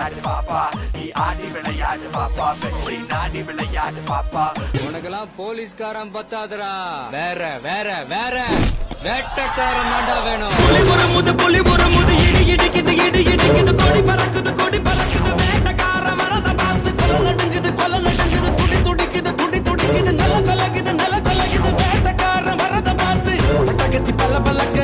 விளையாடு பாப்பா, நீ ஆடி விளையாடு பாப்பா, வெற்றி நாடி விளையாடு பாப்பா. உனக்கெல்லாம் போலீஸ்காரன் பத்தாதுரா, வேற வேற வேற வேட்டக்காரன் தாண்டா வேணும். புலி புறமுது இடி இடிக்குது இடி இடிக்குது, கொடி பறக்குது கொடி பறக்குது, வேட்டக்கார மரத பார்த்து கொலை நடுங்குது துடி துடிக்குது துடி துடிக்குது, நில கலகுது வேட்டக்கார மரத பார்த்து பட்டகத்தி பல்ல பல்லக்க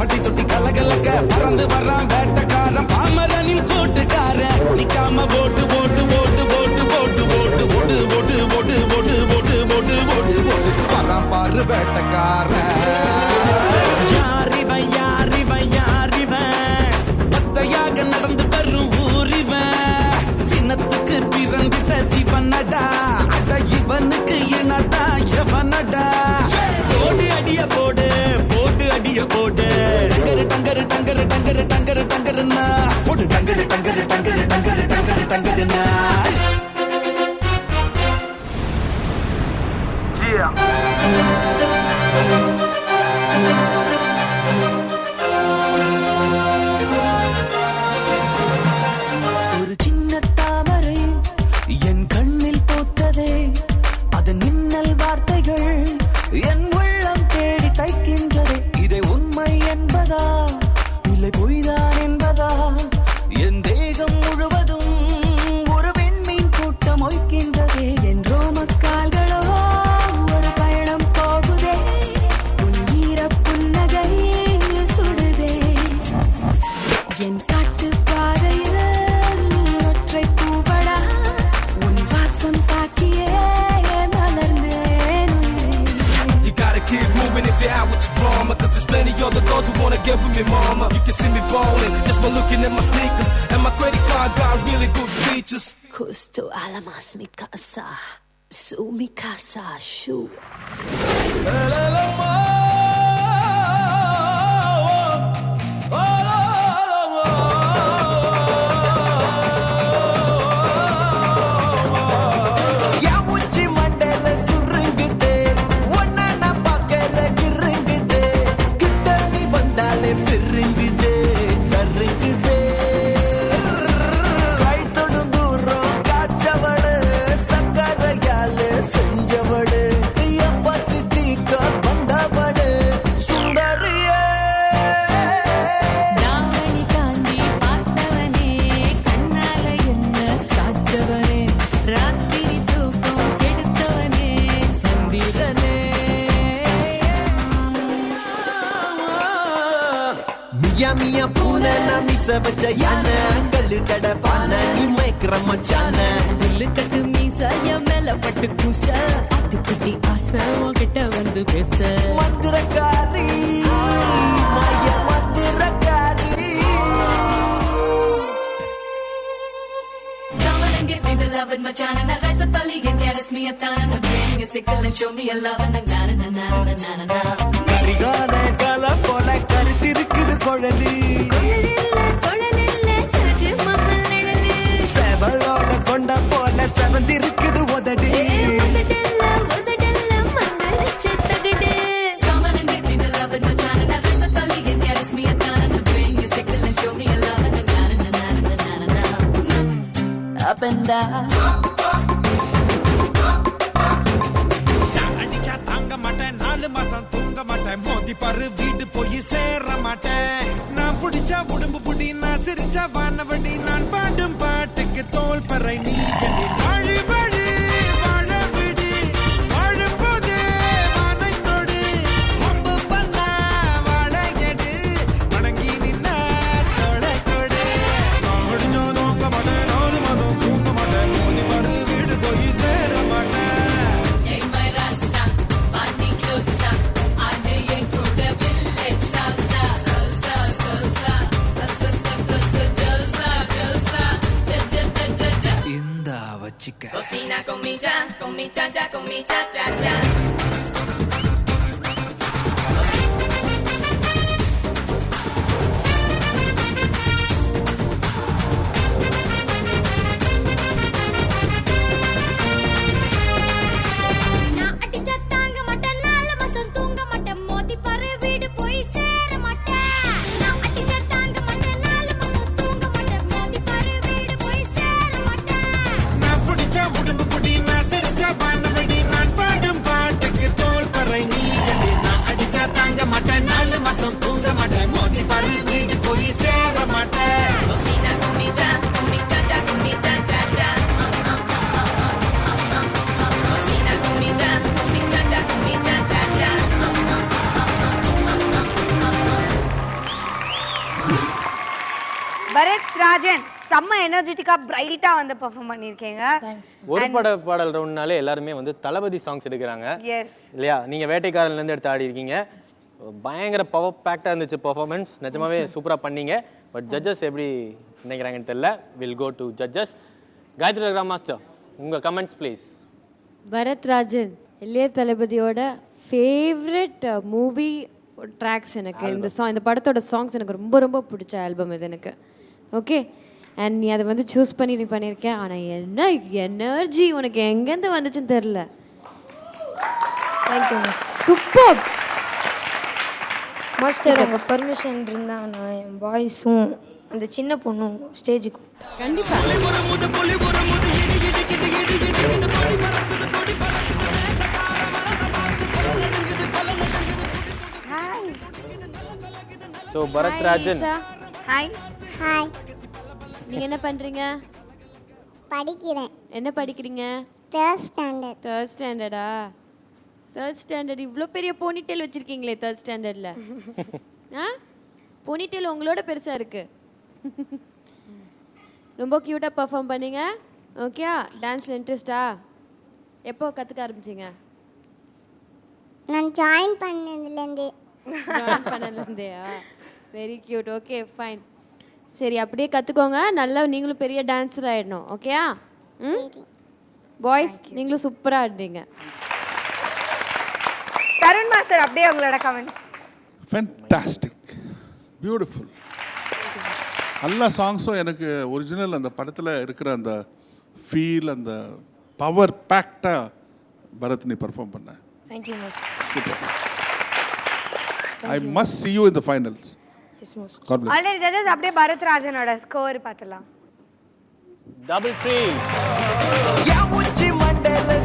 பட்டி தொட்டி கலகலக்க பறந்து வர்றான் வேட்டக்காரன் பாமரனின் கூட்டுக்காரன். நிக்காம போட்டு போட்டு போட்டு போட்டு போட்டு போட்டு போட்டு போட்டு போட்டு போட்டு போட்டு போட்டு போட்டு போட்டு வர்றான் பாரு வேட்டக்காரன். நடந்து வரும் ஊரிவன் சின்னத்துக்கு பிறந்திட்ட சிவனடா, அட இவனுக்கு என்னடா எவனடா. போடு அடிய போடு போட்டு அடிய போடு, டங்கரு டங்கரு டங்கரு டங்கரு டங்கரு டங்கருன்னா போடு, டங்கரு டங்கரு டங்கரு டங்கரு டங்கரு டங்கருன்னா. Get with me, mama. You can see me ballin' just by looking at my sneakers, and my credit card got really good features. Justo a la más mi casa, su mi casa, shu. மியா பூனை நான் மிச வச்ச யானை, கல்லு கடை பானை நீ மயக்கிற மச்சான, புல்லு கட்டு மீச என் மேல பட்டு கூச, ஆத்து குட்டி ஆசை உன்கிட்ட வந்து பேச. மந்திரக்காரி மாய மந்திரக்காரி, come on and get me beloved machana, na rasa pali and caress me a tana, na bring a sickle and show me a love, na na na na na na na na. கரிகான கல போல கருத்திருக்குது குழலி, செவலோட கொண்ட போல செவந்திருக்குது உதடி. Up and down. அடிச்சா தாங்க மாட்டேன், 4 மாசம் தூங்க மாட்டேன், மோதி பாரு வீடு போய் சேர மாட்டேன். நான் புடிச்சா உடம்பு புடி, நான் சிரிச்சா வானவடி, நான் பாடும் பாட்டுக்கு தோல் பறை நீ வாழி வாழி வாழ விடி, வாழும் போதே வானை தொடு, வம்பு பண்ண வாழையடு, வணங்கி நின்ன தொலை கொடு. நான் அடிச்சா தாங்க மாட்டேன், 4 மாசம் தூங்க மாட்டேன், மோதி பாரு வீடு போய் சேர மாட்டேன். Cocina con mi cha cha, con mi cha cha cha. Rajan செம்ம எனர்ஜெட்டிக்கா பிரைட்டா வந்து பெர்ஃபார்ம் பண்ணிருக்கீங்க. ஒரு பாடல் ரவுண்ட்னாலே எல்லாருமே வந்து தளபதி சாங்ஸ் எடுக்கிறாங்க எஸ் இல்லையா? நீங்க வேட்டைக்காரன்ல இருந்து எடுத்து ஆடி இருக்கீங்க. பயங்கர பவர் பேக்டா இருந்துச்சு பெர்ஃபார்மன்ஸ். நிஜமாவே சூப்பரா பண்ணீங்க. பட் ஜட்ஜஸ் எப்படி நினைக்கிறாங்கன்னு தெரியல. Will go to judges. Gayathri Raghuram master, உங்க கமெண்ட்ஸ் ப்ளீஸ். பரத் ராஜன் இளைய தளபதியோட ஃபேவரட் மூவி ட்ராக்ஸ் எனக்கு. இந்த படத்தோட சாங்ஸ் எனக்கு ரொம்ப ரொம்ப பிடிச்ச ஆல்பம் இது எனக்கு. ஓகே, அண்ட் நீ அதை வந்து சூஸ் பண்ணி நீ பண்ணியிருக்கேன். ஆனால் என்ன எனர்ஜி உனக்கு எங்கேருந்து வந்துச்சுன்னு தெரில. Thank you super master. உங்கள் பர்மிஷன் இருந்தால் நான் என் பாய்ஸும் அந்த சின்ன பொண்ணும் ஸ்டேஜுக்கு கண்டிப்பாக. So Bharath Rajan, hi. Hi, நீங்கள் என்ன பண்ணுறீங்க? படிக்கிறேன். என்ன படிக்கிறீங்க? 3rd standard. தேர்ட் ஸ்டாண்டர்டா? தேர்ட் ஸ்டாண்டர்ட் இவ்வளோ பெரிய போனிடெயில் வச்சுருக்கீங்களே தேர்ட் ஸ்டாண்டர்டில். ஆ, போனிடெயில் உங்களோட பெருசாக இருக்குது. ரொம்ப க்யூட்டாக பர்ஃபார்ம் பண்ணீங்க. ஓகே, டான்ஸில் இன்ட்ரெஸ்டா? எப்போ கற்றுக்க ஆரம்பிச்சிங்க? நான் ஜாயின் பண்ணதுலேருந்து. ஜாயின் பண்ணலேருந்தேயா? Very cute. Okay fine. சரி, அப்படியே கற்றுக்கோங்க. நல்லா நீங்களும் பெரிய டான்ஸர் ஆகிடணும். ஓகேயா? ம், பாய்ஸ் நீங்களும் சூப்பராக ஆடுறீங்க. தருண் மாஸ்டர் அப்படியே உங்களோட கமெண்ட்ஸ். Fantastic, beautiful. எல்லா சாங்ஸும் எனக்கு ஒரிஜினல் அந்த படத்தில் இருக்கிற அந்த ஃபீல், அந்த பவர் பேக்டாக பரத் நீ பர்ஃபார்ம் பண்ண. Thank you master. Super. I must see you in the finals. Yes master. God bless. Already judges அப்படியே பரத் ராஜனோட ஸ்கோர் பார்த்தலாம். டபுள் 3. யா உச்சி மண்டல